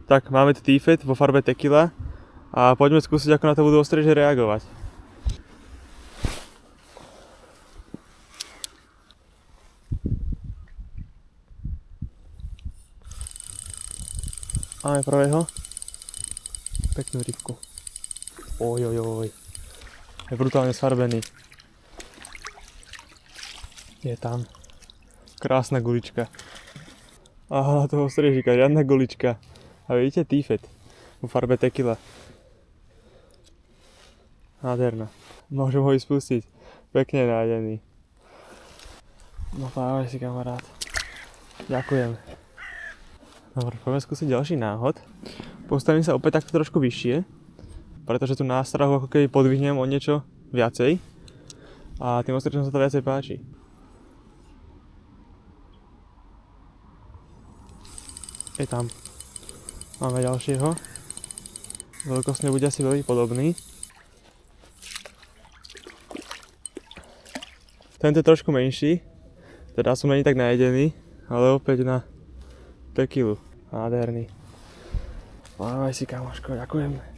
Tak máme tu T-Fet vo farbe tequila a poďme skúsiť, ako na to budú ostreže reagovať. Máme prvého. Peknú rybku. Ojojoj. Je brutálne sfarbený. Je tam. Krásna gulička. Aha, toho strežíka, žiadna gulička. A vidíte T-Fet vo farbe tequila. Nádherná. Môžem ho spustiť. Pekne nájdený. No pávaj si, kamarát. Ďakujem. Dobre, poďme skúsiť ďalší náhod. Postavím sa opäť takto trošku vyššie, pretože tú nástrahu ako keby podvihnem o niečo viacej a tým ostrečom sa to viacej páči. Je tam. Máme ďalšieho. Veľkostne bude asi veľmi podobný. Tento je trošku menší, teda som není tak najedený, ale opäť na tequilu. Nádherný. Mávaj si, kamoško, ďakujem.